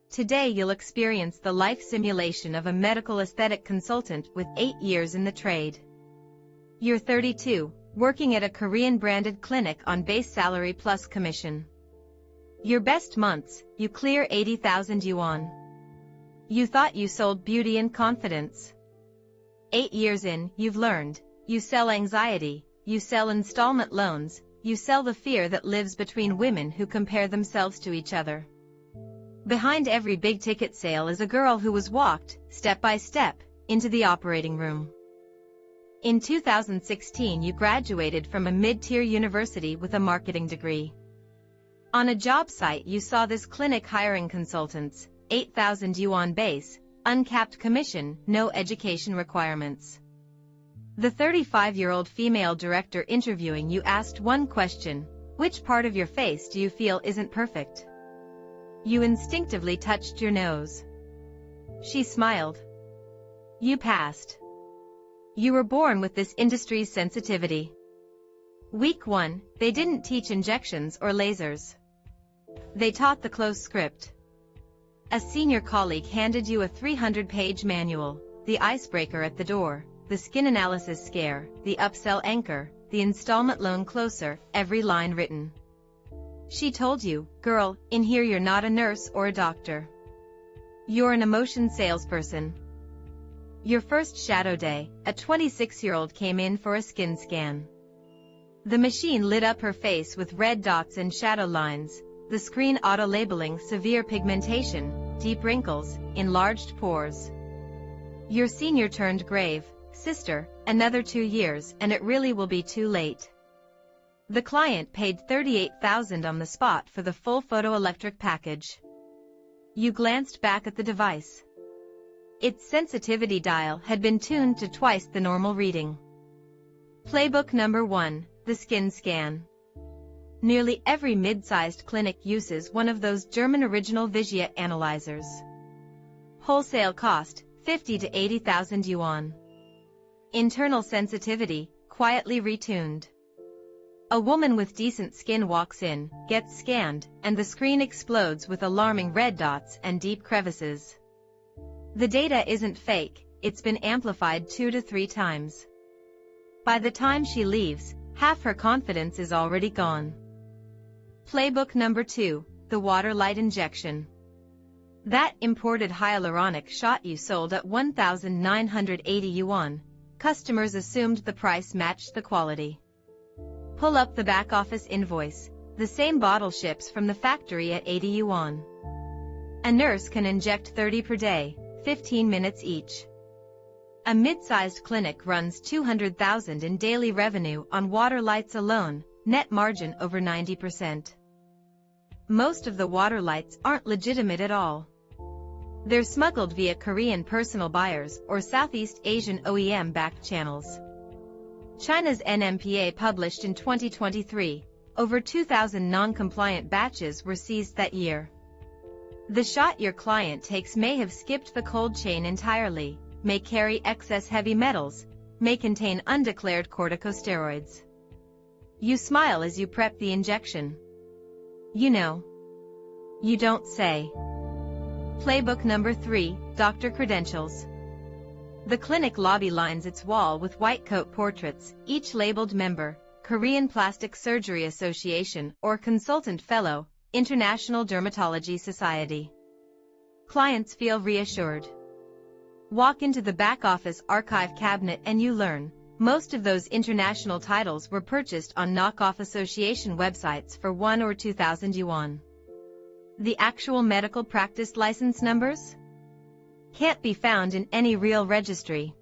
Today you'll experience the life simulation of a medical aesthetic consultant with 8 years in the trade. You're 32, working at a Korean-branded clinic on base salary plus commission. Your best months, you clear 80,000 yuan. You thought you sold beauty and confidence. 8 years in, you've learned. You sell anxiety, you sell installment loans, you sell the fear that lives between women who compare themselves to each other. Behind every big-ticket sale is a girl who was walked, step by step, into the operating room. In 2016 you graduated from a mid-tier university with a marketing degree. On a job site you saw this clinic hiring consultants, 8,000 yuan base, uncapped commission, no education requirements. The 35-year-old female director interviewing you asked one question: which part of your face do you feel isn't perfect? You instinctively touched your nose. She smiled. You passed. You were born with this industry's sensitivity. Week 1, they didn't teach injections or lasers. They taught the close script. A senior colleague handed you a 300-page manual, the icebreaker at the door, the skin analysis scare, the upsell anchor, the installment loan closer, every line written. She told you, girl, in here you're not a nurse or a doctor. You're an emotion salesperson. Your first shadow day, a 26-year-old came in for a skin scan. The machine lit up her face with red dots and shadow lines, the screen auto-labeling severe pigmentation, deep wrinkles, enlarged pores. Your senior turned grave. Sister, another 2 years and it really will be too late. The client paid 38,000 on the spot for the full photoelectric package. You glanced back at the device. Its sensitivity dial had been tuned to twice the normal reading. Playbook number 1, the skin scan. Nearly every mid-sized clinic uses one of those German original Vigia analyzers. Wholesale cost, 50 to 80,000 yuan. Internal sensitivity, quietly retuned. A woman with decent skin walks in, gets scanned, and the screen explodes with alarming red dots and deep crevices. The data isn't fake, it's been amplified 2 to 3 times. By the time she leaves, half her confidence is already gone. Playbook number 2, the water light injection. That imported hyaluronic shot you sold at 1,980 yuan. Customers assumed the price matched the quality. Pull up the back office invoice. The same bottle ships from the factory at 80 yuan. A nurse can inject 30 per day, 15 minutes each. A mid-sized clinic runs 200,000 in daily revenue on water lights alone, net margin over 90%. Most of the water lights aren't legitimate at all. They're smuggled via Korean personal buyers or Southeast Asian OEM-backed channels. China's NMPA published in 2023, over 2,000 non-compliant batches were seized that year. The shot your client takes may have skipped the cold chain entirely, may carry excess heavy metals, may contain undeclared corticosteroids. You smile as you prep the injection. You know. You don't say. Playbook number 3, Doctor Credentials. The clinic lobby lines its wall with white coat portraits, each labeled member, Korean Plastic Surgery Association or Consultant Fellow, International Dermatology Society. Clients feel reassured. Walk into the back office archive cabinet and you learn, most of those international titles were purchased on knockoff association websites for 1 or 2,000 yuan. The actual medical practice license numbers? Can't be found in any real registry.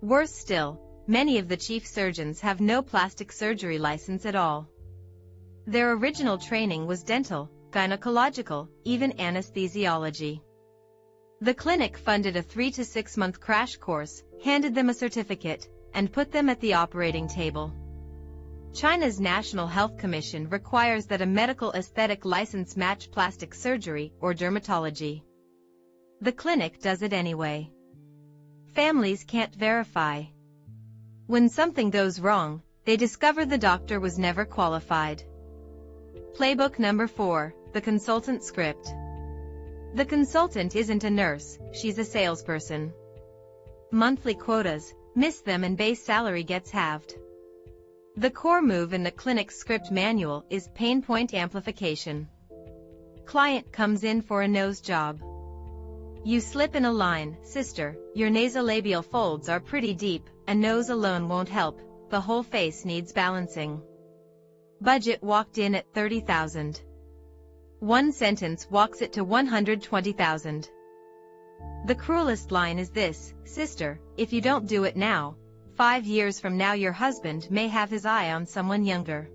Worse still, many of the chief surgeons have no plastic surgery license at all. Their original training was dental, gynecological, even anesthesiology. The clinic funded a 3 to 6 month crash course, handed them a certificate, and put them at the operating table. China's National Health Commission requires that a medical aesthetic license match plastic surgery or dermatology. The clinic does it anyway. Families can't verify. When something goes wrong, they discover the doctor was never qualified. Playbook number 4, the consultant script. The consultant isn't a nurse, she's a salesperson. Monthly quotas, miss them and base salary gets halved. The core move in the clinic's script manual is pain point amplification. Client comes in for a nose job. You slip in a line, sister, your nasolabial folds are pretty deep, a nose alone won't help, the whole face needs balancing. Budget walked in at 30,000. One sentence walks it to 120,000. The cruelest line is this, sister, if you don't do it now, 5 years from now your husband may have his eye on someone younger.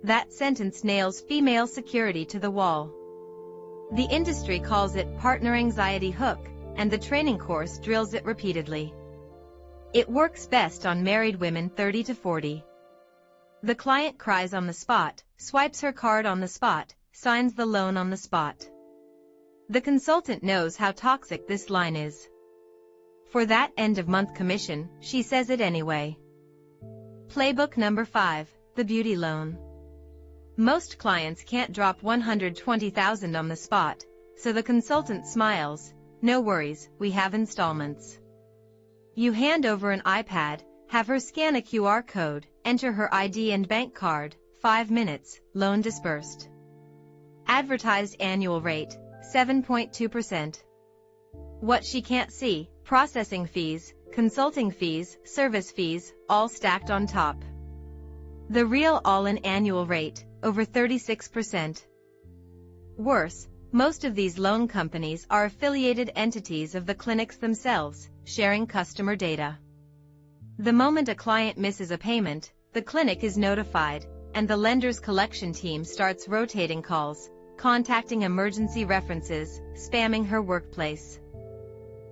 That sentence nails female security to the wall. The industry calls it partner anxiety hook, and the training course drills it repeatedly. It works best on married women 30 to 40. The client cries on the spot, swipes her card on the spot, signs the loan on the spot. The consultant knows how toxic this line is. For that end-of-month commission, she says it anyway. Playbook number 5, the beauty loan. Most clients can't drop 120,000 on the spot, so the consultant smiles, no worries, we have installments. You hand over an iPad, have her scan a QR code, enter her ID and bank card, 5 minutes, loan disbursed. Advertised annual rate, 7.2%. What she can't see, processing fees, consulting fees, service fees, all stacked on top. The real all-in annual rate, over 36%. Worse, most of these loan companies are affiliated entities of the clinics themselves, sharing customer data. The moment a client misses a payment, the clinic is notified, and the lender's collection team starts rotating calls, contacting emergency references, spamming her workplace.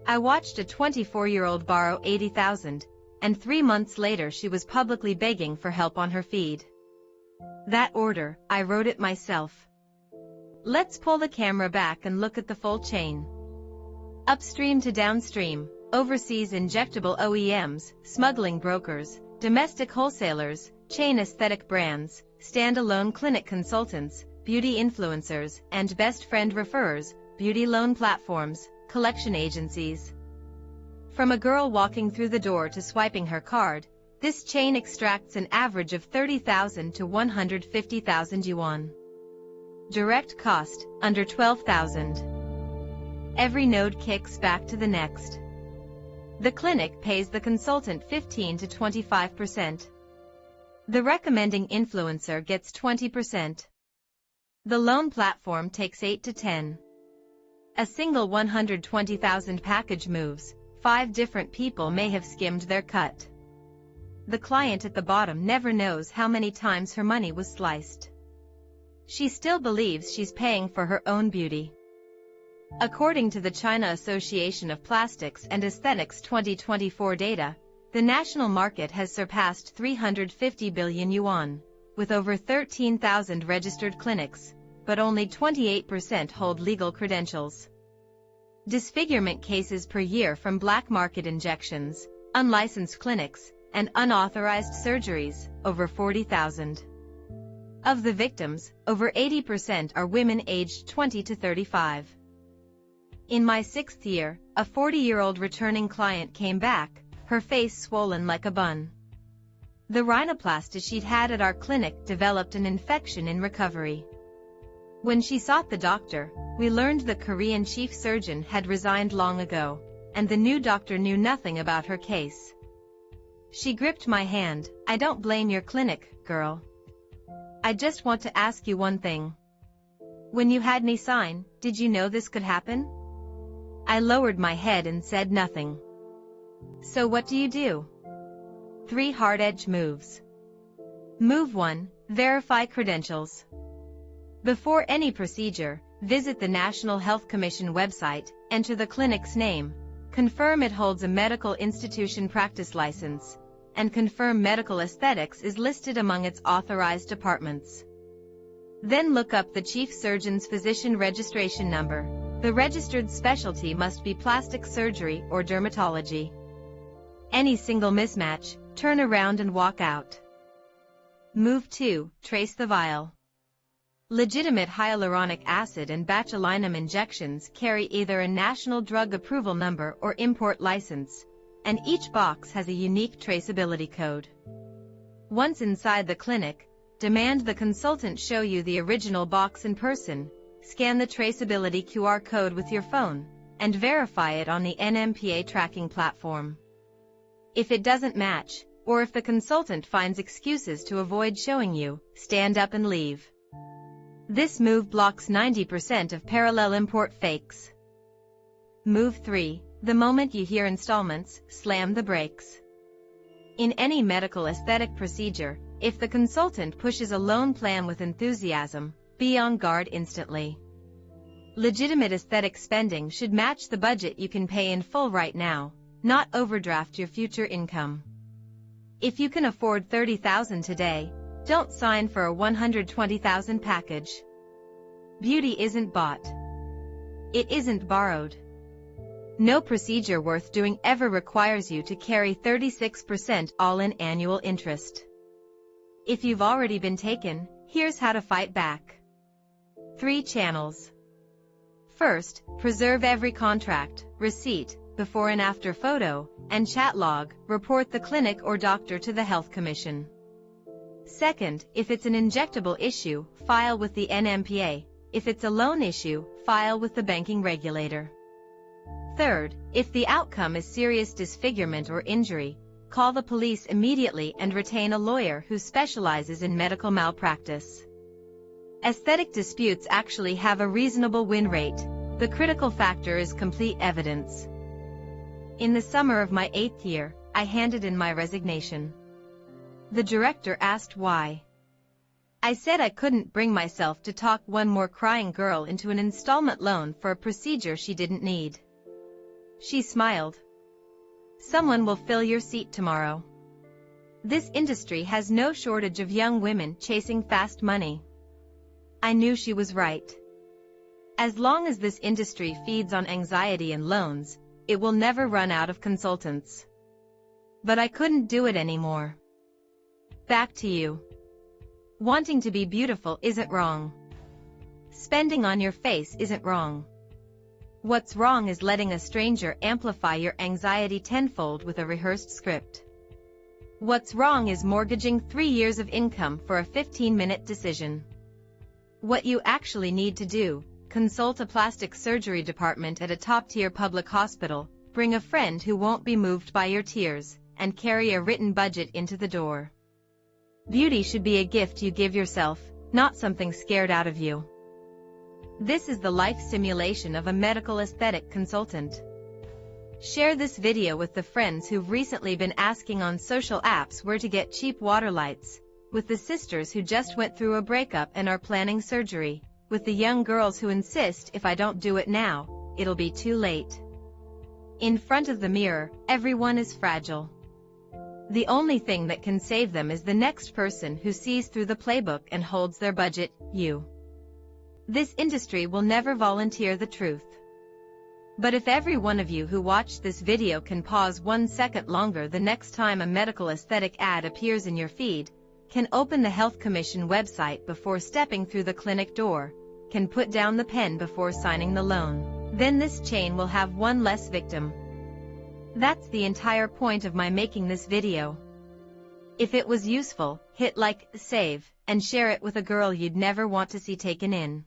I watched a 24-year-old borrow 80,000, and 3 months later she was publicly begging for help on her feed. That order, I wrote it myself. Let's pull the camera back and look at the full chain. Upstream to downstream, overseas injectable OEMs, smuggling brokers, domestic wholesalers, chain aesthetic brands, standalone clinic consultants, beauty influencers, and best friend referrers, beauty loan platforms, collection agencies. From a girl walking through the door to swiping her card, this chain extracts an average of 30,000 to 150,000 yuan. Direct cost, under 12,000. Every node kicks back to the next. The clinic pays the consultant 15 to 25%. The recommending influencer gets 20%. The loan platform takes 8 to 10. A single 120,000 package moves, 5 different people may have skimmed their cut. The client at the bottom never knows how many times her money was sliced. She still believes she's paying for her own beauty. According to the China Association of Plastics and Aesthetics 2024 data, the national market has surpassed 350 billion yuan, with over 13,000 registered clinics, but only 28% hold legal credentials. Disfigurement cases per year from black market injections, unlicensed clinics, and unauthorized surgeries, over 40,000. Of the victims, over 80% are women aged 20 to 35. In my 6th year, a 40-year-old returning client came back, her face swollen like a bun. The rhinoplasty she'd had at our clinic developed an infection in recovery. When she sought the doctor, we learned the Korean chief surgeon had resigned long ago, and the new doctor knew nothing about her case. She gripped my hand. I don't blame your clinic, girl. I just want to ask you one thing. When you had me sign, did you know this could happen? I lowered my head and said nothing. So what do you do? 3 hard-edge moves. Move 1, verify credentials. Before any procedure, visit the National Health Commission website, enter the clinic's name, confirm it holds a medical institution practice license, and confirm medical aesthetics is listed among its authorized departments. Then look up the chief surgeon's physician registration number. The registered specialty must be plastic surgery or dermatology. Any single mismatch, turn around and walk out. Move 2, trace the vial. Legitimate hyaluronic acid and botulinum injections carry either a national drug approval number or import license, and each box has a unique traceability code. Once inside the clinic, demand the consultant show you the original box in person, scan the traceability QR code with your phone, and verify it on the NMPA tracking platform. If it doesn't match, or if the consultant finds excuses to avoid showing you, stand up and leave. This move blocks 90% of parallel import fakes. Move 3. The moment you hear installments, slam the brakes. In any medical aesthetic procedure, if the consultant pushes a loan plan with enthusiasm, be on guard instantly. Legitimate aesthetic spending should match the budget you can pay in full right now, not overdraft your future income. If you can afford $30,000 today, don't sign for a $120,000 package. Beauty isn't bought. It isn't borrowed. No procedure worth doing ever requires you to carry 36% all-in annual interest. If you've already been taken, here's how to fight back. 3 channels. First, preserve every contract, receipt, before and after photo, and chat log, report the clinic or doctor to the Health Commission. Second, if it's an injectable issue, file with the NMPA. If it's a loan issue, file with the banking regulator. Third, if the outcome is serious disfigurement or injury, call the police immediately and retain a lawyer who specializes in medical malpractice. Aesthetic disputes actually have a reasonable win rate. The critical factor is complete evidence. In the summer of my 8th year, I handed in my resignation. The director asked why. I said I couldn't bring myself to talk one more crying girl into an installment loan for a procedure she didn't need. She smiled. Someone will fill your seat tomorrow. This industry has no shortage of young women chasing fast money. I knew she was right. As long as this industry feeds on anxiety and loans, it will never run out of consultants. But I couldn't do it anymore. Back to you. Wanting to be beautiful isn't wrong. Spending on your face isn't wrong. What's wrong is letting a stranger amplify your anxiety tenfold with a rehearsed script. What's wrong is mortgaging 3 years of income for a 15-minute decision. What you actually need to do: consult a plastic surgery department at a top-tier public hospital, bring a friend who won't be moved by your tears, and carry a written budget into the door. Beauty should be a gift you give yourself, not something scared out of you. This is the life simulation of a medical aesthetic consultant. Share this video with the friends who've recently been asking on social apps where to get cheap water lights, with the sisters who just went through a breakup and are planning surgery, with the young girls who insist if I don't do it now, it'll be too late. In front of the mirror, everyone is fragile. The only thing that can save them is the next person who sees through the playbook and holds their budget, you. This industry will never volunteer the truth. But if every one of you who watched this video can pause 1 second longer the next time a medical aesthetic ad appears in your feed, can open the Health Commission website before stepping through the clinic door, can put down the pen before signing the loan, then this chain will have one less victim. That's the entire point of my making this video. If it was useful, hit like, save, and share it with a girl you'd never want to see taken in.